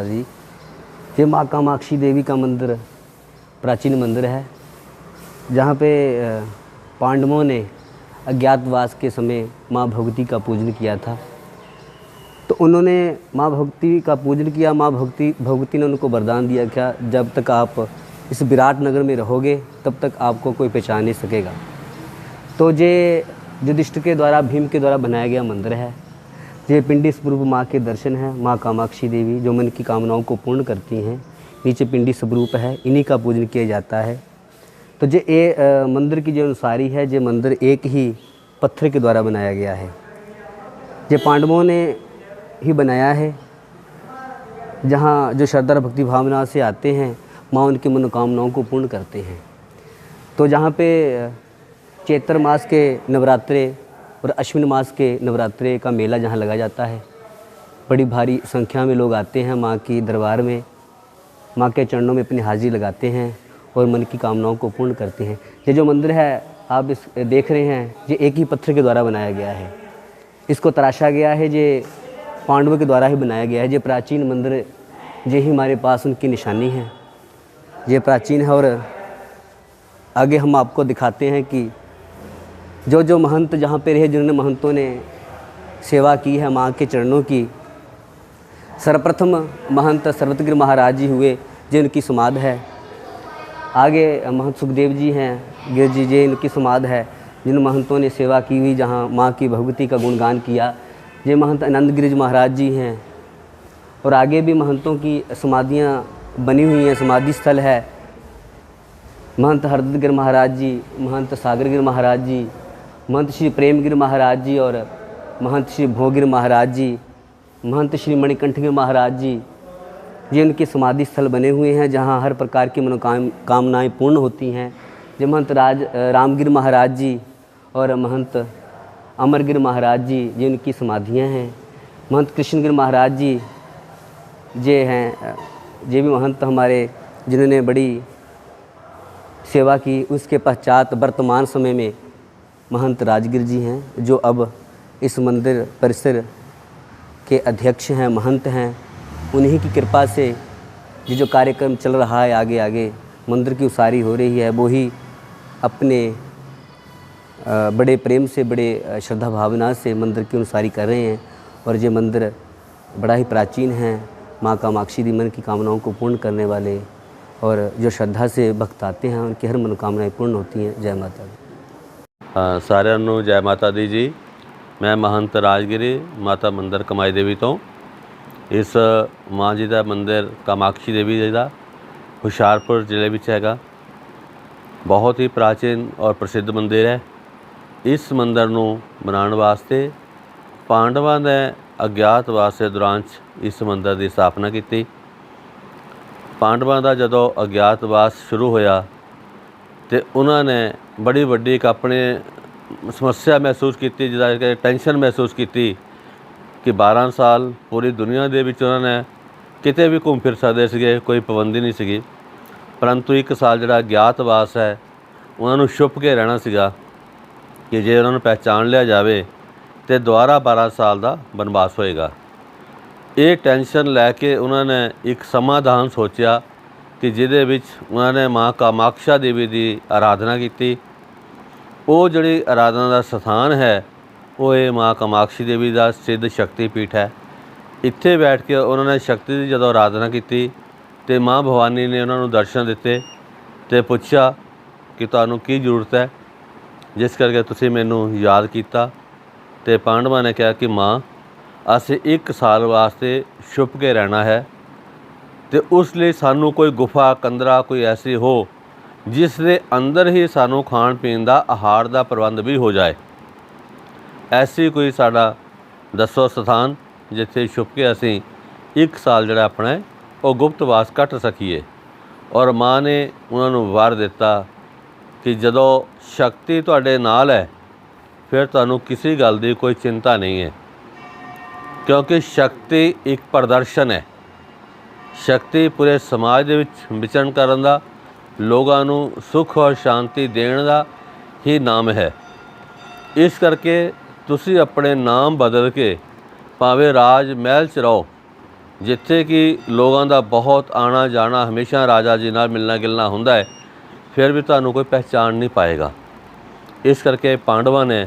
माता जी। ये माँ कामाक्षी देवी का मंदिर प्राचीन मंदिर है, जहाँ पे पांडवों ने अज्ञातवास के समय माँ भगवती का पूजन किया था। तो उन्होंने माँ भगवती का पूजन किया। माँ भगवती ने उनको वरदान दिया क्या, जब तक आप इस विराट नगर में रहोगे तब तक आपको कोई पहचान नहीं सकेगा। तो ये युधिष्ठिर के द्वारा, भीम के द्वारा बनाया गया मंदिर है। ये पिंडी स्वरूप माँ के दर्शन हैं, माँ कामाक्षी देवी जो मन की कामनाओं को पूर्ण करती हैं। नीचे पिंडी स्वरूप है, इन्हीं का पूजन किया जाता है। तो ये मंदिर की जो अनुसारी है, ये मंदिर एक ही पत्थर के द्वारा बनाया गया है। ये पांडवों ने ही बनाया है। जहाँ जो श्रद्धा और भक्ति भावना से आते हैं, माँ उनकी मनोकामनाओं को पूर्ण करते हैं। तो जहाँ पे चैत्र मास के नवरात्रे और अश्विन मास के नवरात्रे का मेला जहाँ लगा जाता है, बड़ी भारी संख्या में लोग आते हैं माँ की दरबार में, माँ के चरणों में अपनी हाजिरी लगाते हैं और मन की कामनाओं को पूर्ण करते हैं। ये जो मंदिर है आप इस देख रहे हैं, ये एक ही पत्थर के द्वारा बनाया गया है। इसको तराशा गया है, ये पांडवों के द्वारा ही बनाया गया है। ये प्राचीन मंदिर, ये ही हमारे पास उनकी निशानी है। ये प्राचीन है। और आगे हम आपको दिखाते हैं कि जो महंत जहाँ पे रहे, जिन्होंने महंतों ने सेवा की है माँ के चरणों की। सर्वप्रथम महंत सर्वतगिर महाराज जी हुए, जिनकी समाध है। आगे महंत सुखदेव जी हैं, गिर जी जी इनकी समाध है, जिन महंतों ने सेवा की हुई, जहाँ माँ की भगवती का गुणगान किया। ये महंत आनंद गिरिज महाराज जी हैं। और आगे भी महंतों की समाधियाँ बनी हुई हैं, समाधि स्थल है। महंत हरदगिर महाराज जी, महंत सागरगिर महाराज जी, महंत श्री प्रेमगिर महाराज जी और महंत श्री भोगिर महाराज जी, महंत श्री मणिकंठगिर महाराज जी, ये उनके समाधि स्थल बने हुए हैं, जहाँ हर प्रकार की मनोकामनाएँ पूर्ण होती हैं। जो महंत रामगिर महाराज जी और महंत अमरगिर महाराज जी, ये उनकी समाधियाँ हैं। महंत कृष्णगिर महाराज जी ये हैं, ये भी महंत हमारे, जिन्होंने बड़ी सेवा की। उसके पश्चात वर्तमान समय में महंत राजगिर जी हैं, जो अब इस मंदिर परिसर के अध्यक्ष हैं, महंत हैं। उन्हीं की कृपा से ये जो कार्यक्रम चल रहा है, आगे आगे मंदिर की उसारी हो रही है, वो ही अपने बड़े प्रेम से, बड़े श्रद्धा भावना से मंदिर की अनुसारी कर रहे हैं। और ये मंदिर बड़ा ही प्राचीन है। माँ कामाक्षी दी मन की कामनाओं को पूर्ण करने वाले, और जो श्रद्धा से भक्त आते हैं उनकी हर मनोकामनाएं पूर्ण होती हैं। जय माता दी। ਸਾਰਿਆਂ ਨੂੰ ਜੈ ਮਾਤਾ ਦੀ ਜੀ। ਮੈਂ ਮਹੰਤ ਰਾਜਗਿਰੀ ਮਾਤਾ ਮੰਦਰ ਕਮਾਈ ਦੇਵੀ ਤੋਂ। ਇਸ ਮਾਂ ਜੀ ਦਾ ਮੰਦਿਰ ਕਾਮਾਕਸ਼ੀ ਦੇਵੀ ਜੀ ਦਾ ਹੁਸ਼ਿਆਰਪੁਰ ਜ਼ਿਲ੍ਹੇ ਵਿੱਚ ਹੈਗਾ। ਬਹੁਤ ਹੀ ਪ੍ਰਾਚੀਨ ਔਰ ਪ੍ਰਸਿੱਧ ਮੰਦਿਰ ਹੈ। ਇਸ ਮੰਦਿਰ ਨੂੰ ਬਣਾਉਣ ਵਾਸਤੇ ਪਾਂਡਵਾਂ ਨੇ ਅਗਿਆਤਵਾਸ ਦੇ ਦੌਰਾਨ ਇਸ ਮੰਦਿਰ ਦੀ ਸਥਾਪਨਾ ਕੀਤੀ। ਪਾਂਡਵਾਂ ਦਾ ਜਦੋਂ ਅਗਿਆਤਵਾਸ ਸ਼ੁਰੂ ਹੋਇਆ ਤੇ ਉਹਨਾਂ ਨੇ बड़ी वड्डी एक अपने समस्या महसूस की, जिदा कि टेंशन महसूस की कि 12 साल पूरी दुनिया दे विच उन्होंने किते भी घूम फिर सकते थे, कोई पाबंदी नहीं सी। परंतु एक साल जिहड़ा अज्ञातवास है उन्होंने छुप के रहना सीगा कि जे उन्होंने पहचान लिया जाए तो दोबारा 12 साल का बनवास होएगा। ये टेंशन लैके उन्होंने एक समाधान सोचा कि जिहदे विच उन्होंने माँ कामाक्षा देवी की आराधना की। वो जिहड़ी आराधना का स्थान है वो ये माँ कामाक्षी देवी का सिद्ध शक्तिपीठ है। इत्थे बैठ के उन्होंने शक्ति की जदों आराधना की तो माँ भवानी ने उन्होंने दर्शन दिते तो पूछा कि तुहानूं की जरूरत है, जिस करके तुसीं मैनूं याद किया। तो पांडवां ने कहा कि माँ असीं 1 साल वास्ते छुप के रहना है, तो उस लिए सानूं कोई गुफा कंदरा कोई ऐसी हो जिस दे अंदर ही सानूं खाण पीण दा आहार दा प्रबंध भी हो जाए। ऐसी कोई साडा दसो स्थान जिथे छुप के असीं 1 साल जिहड़ा अपना वो गुप्तवास कट सकीए। और माँ ने उन्होंने वर दिता कि जदों शक्ति तुहाडे नाल है फिर तुहानूं किसी गल दी कोई चिंता नहीं है, क्योंकि शक्ति एक प्रदर्शन है। शक्ति पूरे समाज दे विच विचरण करन दा, लोगों नूं सुख और शांति देण दा ही नाम है। इस करके तुसी अपने नाम बदल के भावें राज महल च रहो ਜਿੱਥੇ ਕਿ ਲੋਕਾਂ ਦਾ ਬਹੁਤ ਆਣਾ ਜਾਣਾ ਹਮੇਸ਼ਾ ਰਾਜਾ ਜੀ ਨਾਲ ਮਿਲਣਾ ਗਿਲਣਾ ਹੁੰਦਾ ਹੈ, ਫਿਰ ਵੀ ਤੁਹਾਨੂੰ ਕੋਈ ਪਹਿਚਾਣ ਨਹੀਂ ਪਾਏਗਾ। ਇਸ ਕਰਕੇ ਪਾਂਡਵਾਂ ਨੇ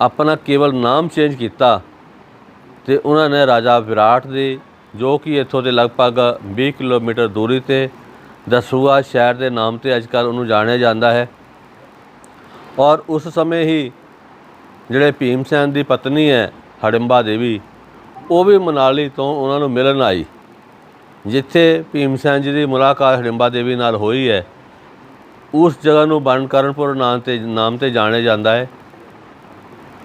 ਆਪਣਾ ਕੇਵਲ ਨਾਮ ਚੇਂਜ ਕੀਤਾ ਤੇ ਉਹਨਾਂ ਨੇ ਰਾਜਾ ਵਿਰਾਟ ਦੀ, ਜੋ ਕਿ ਇੱਥੋਂ ਦੇ ਲਗਭਗ 20 ਕਿਲੋਮੀਟਰ ਦੂਰੀ ਤੇ ਦਸੂਆ ਸ਼ਹਿਰ ਦੇ ਨਾਮ ਤੇ ਅੱਜ ਕੱਲ੍ਹ ਉਹਨੂੰ ਜਾਣਿਆ ਜਾਂਦਾ ਹੈ। ਔਰ ਉਸ ਸਮੇਂ ਹੀ ਜਿਹੜੇ ਭੀਮ ਸੈਨ ਦੀ ਪਤਨੀ ਹੈ ਹੜਿੰਬਾ ਦੇਵੀ, ਉਹ ਵੀ ਮਨਾਲੀ ਤੋਂ ਉਹਨਾਂ ਨੂੰ ਮਿਲਣ ਆਈ। ਜਿੱਥੇ ਭੀਮ ਸੈਨ ਜੀ ਦੀ ਮੁਲਾਕਾਤ ਹੜਿੰਬਾ ਦੇਵੀ ਨਾਲ ਹੋਈ ਹੈ, ਉਸ ਜਗ੍ਹਾ ਨੂੰ ਬਣਕਰਨਪੁਰ ਨਾਮ ਤੇ ਜਾਣਿਆ ਜਾਂਦਾ ਹੈ।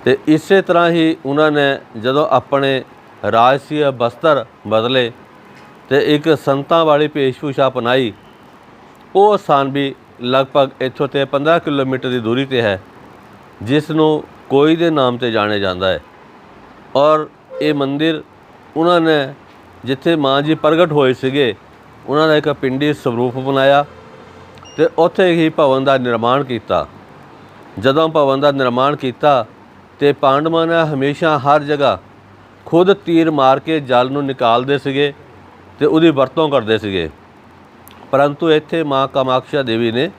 ਤੇ ਇਸੇ ਤਰ੍ਹਾਂ ਹੀ ਉਹਨਾਂ ਨੇ ਜਦੋਂ ਆਪਣੇ ਰਾਜਸੀ ਬਸਤਰ ਬਦਲੇ ਤੇ ਇੱਕ ਸੰਤਾਂ ਵਾਲੀ ਭੇਸ਼ਭੂਸ਼ਾ ਅਪਣਾਈ, ਉਹ ਸਥਾਨ ਵੀ ਲਗਭਗ ਇੱਥੋਂ ਤੇ 15 ਕਿਲੋਮੀਟਰ ਦੀ ਦੂਰੀ ਤੇ ਹੈ, ਜਿਸ ਨੂੰ ਕੋਈ ਦੇ ਨਾਮ ਤੇ ਜਾਣਿਆ ਜਾਂਦਾ ਹੈ। ਔਰ ਇਹ ਮੰਦਿਰ ਉਹਨਾਂ ਨੇ ਜਿੱਥੇ ਮਾਂ ਜੀ ਪ੍ਰਗਟ ਹੋਏ ਸੀਗੇ, ਉਹਨਾਂ ਦਾ ਇੱਕ ਪਿੰਡੀ ਸਰੂਪ ਬਣਾਇਆ ਤੇ ਉੱਥੇ ਹੀ ਭਵਨ ਦਾ ਨਿਰਮਾਣ ਕੀਤਾ। ਜਦੋਂ ਭਵਨ ਦਾ ਨਿਰਮਾਣ ਕੀਤਾ ਤੇ ਪਾਂਡਵਾਂ ਨੇ ਹਮੇਸ਼ਾ ਹਰ ਜਗ੍ਹਾ ਖੁਦ ਤੀਰ ਮਾਰ ਕੇ ਜਲ ਨੂੰ ਨਿਕਾਲਦੇ ਸੀਗੇ ਤੇ ਉਹਦੀ ਵਰਤੋਂ ਕਰਦੇ ਸੀਗੇ। ਪਰੰਤੂ ਇੱਥੇ ਮਾਂ ਕਾਮਾਕਸ਼ਾ ਦੇਵੀ ਨੇ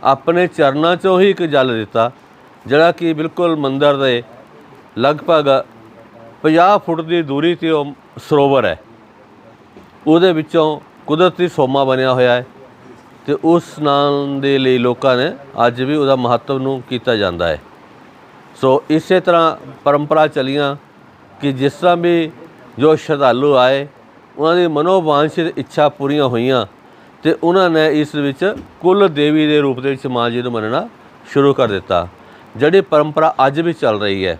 ਆਪਣੇ ਚਰਨਾਂ 'ਚੋਂ ਹੀ ਇੱਕ ਜਲ ਦਿੱਤਾ, ਜਿਹੜਾ ਕਿ ਬਿਲਕੁਲ ਮੰਦਰ ਦੇ ਲਗਭਗ 50 ਫੁੱਟ ਦੀ ਦੂਰੀ 'ਤੇ ਉਹ ਸਰੋਵਰ ਹੈ। ਉਹਦੇ ਵਿੱਚੋਂ ਕੁਦਰਤੀ ਸੋਮਾ ਬਣਿਆ ਹੋਇਆ ਹੈ ਤੇ ਉਸ ਇਸ਼ਨਾਨ ਦੇ ਲਈ ਲੋਕਾਂ ਨੇ ਅੱਜ ਵੀ ਉਹਦਾ ਮਹੱਤਵ ਨੂੰ ਕੀਤਾ ਜਾਂਦਾ ਹੈ। ਸੋ ਇਸੇ ਤਰ੍ਹਾਂ ਪਰੰਪਰਾ ਚੱਲੀਆਂ ਕਿ ਜਿਸ ਤਰ੍ਹਾਂ ਵੀ ਜੋ ਸ਼ਰਧਾਲੂ ਆਏ, ਉਹਨਾਂ ਦੀ ਮਨੋਵਾਂਛਿਤ ਇੱਛਾ ਪੂਰੀਆਂ ਹੋਈਆਂ ਤੇ ਉਹਨਾਂ ਨੇ ਇਸ ਵਿੱਚ ਕੁੱਲ ਦੇਵੀ ਦੇ ਰੂਪ ਦੇ ਵਿੱਚ ਮਾਂ ਜੀ ਨੂੰ ਮੰਨਣਾ ਸ਼ੁਰੂ ਕਰ ਦਿੱਤਾ। ਜਿਹੜੀ ਪਰੰਪਰਾ ਅੱਜ ਵੀ ਚੱਲ ਰਹੀ ਹੈ,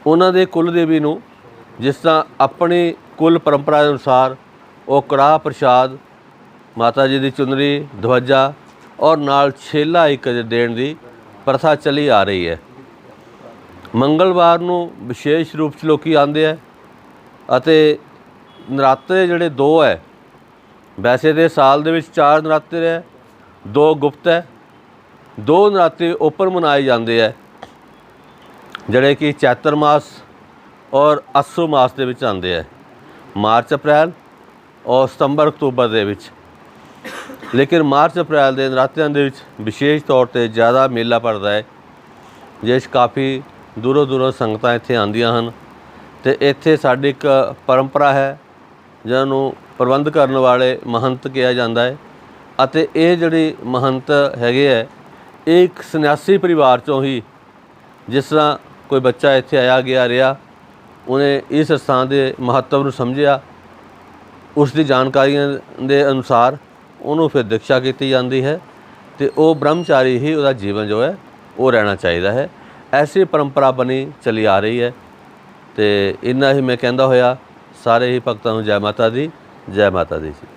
ਉਹਨਾਂ ਦੇ ਕੁੱਲ ਦੇਵੀ ਨੂੰ ਜਿਸ ਤਰ੍ਹਾਂ ਆਪਣੀ ਕੁੱਲ ਪਰੰਪਰਾ ਦੇ ਅਨੁਸਾਰ ਉਹ ਕੜਾਹ ਪ੍ਰਸ਼ਾਦ, ਮਾਤਾ ਜੀ ਦੀ ਚੁੰਨਰੀ, ਦਵੱਜਾ ਔਰ ਨਾਲ ਛੇਲਾ ਇੱਕ ਦੇਣ ਦੀ ਪ੍ਰਥਾ ਚੱਲੀ ਆ ਰਹੀ ਹੈ। ਮੰਗਲਵਾਰ ਨੂੰ ਵਿਸ਼ੇਸ਼ ਰੂਪ 'ਚ ਲੋਕ ਆਉਂਦੇ ਹੈ ਅਤੇ ਨਰਾਤੇ ਜਿਹੜੇ 2 ਹੈ, ਵੈਸੇ ਤਾਂ ਸਾਲ ਦੇ ਵਿੱਚ 4 ਨਰਾਤੇ ਹੈ, 2 ਗੁਪਤ ਹੈ। 2 ਨਰਾਤੇ ਓਪਨ ਮਨਾਏ ਜਾਂਦੇ ਹੈ, ਜਿਹੜੇ ਕਿ ਚੈਤਰ ਮਾਸ ਔਰ ਅੱਸੂ ਮਾਸ ਦੇ ਵਿੱਚ ਆਉਂਦੇ ਹੈ, ਮਾਰਚ ਅਪ੍ਰੈਲ ਔਰ ਸਤੰਬਰ ਅਕਤੂਬਰ ਦੇ ਵਿੱਚ। ਲੇਕਿਨ ਮਾਰਚ ਅਪ੍ਰੈਲ ਦੇ ਨਰਾਤਿਆਂ ਦੇ ਵਿੱਚ ਵਿਸ਼ੇਸ਼ ਤੌਰ 'ਤੇ ਜ਼ਿਆਦਾ ਮੇਲਾ ਭਰਦਾ ਹੈ, ਜਿਸ ਕਾਫੀ ਦੂਰੋਂ ਦੂਰੋਂ ਸੰਗਤਾਂ ਇੱਥੇ ਆਉਂਦੀਆਂ ਹਨ। ਅਤੇ ਇੱਥੇ ਸਾਡੀ ਇੱਕ ਪਰੰਪਰਾ ਹੈ ਜਿਹਨਾਂ ਨੂੰ ਪ੍ਰਬੰਧ ਕਰਨ ਵਾਲੇ ਮਹੰਤ ਕਿਹਾ ਜਾਂਦਾ ਹੈ। ਅਤੇ ਇਹ ਜਿਹੜੀ ਮਹੰਤ ਹੈਗੇ ਹੈ, ਇਹ ਇੱਕ ਸੰਨਿਆਸੀ ਪਰਿਵਾਰ 'ਚੋਂ ਹੀ, ਜਿਸ ਤਰ੍ਹਾਂ ਕੋਈ ਬੱਚਾ ਇੱਥੇ ਆਇਆ ਗਿਆ ਰਿਹਾ, ਉਹਨੇ ਇਸ ਸਥਾਨ ਦੇ ਮਹੱਤਵ ਨੂੰ ਸਮਝਿਆ, ਉਸ ਦੀ ਜਾਣਕਾਰੀਆਂ ਦੇ ਅਨੁਸਾਰ ਉਹਨੂੰ ਫਿਰ ਦੀਕਸ਼ਾ ਕੀਤੀ ਜਾਂਦੀ ਹੈ ਅਤੇ ਉਹ ਬ੍ਰਹਮਚਾਰੀ ਹੀ ਉਹਦਾ ਜੀਵਨ ਜੋ ਹੈ ਉਹ ਰਹਿਣਾ ਚਾਹੀਦਾ ਹੈ। ਐਸੀ ਪਰੰਪਰਾ ਬਣੀ ਚਲੀ ਆ ਰਹੀ ਹੈ। ਅਤੇ ਇੰਨਾ ਹੀ ਮੈਂ ਕਹਿੰਦਾ ਹੋਇਆ ਸਾਰੇ ਹੀ ਭਗਤਾਂ ਨੂੰ ਜੈ ਮਾਤਾ ਦੀ, ਜੈ ਮਾਤਾ ਦੀ ਜੀ।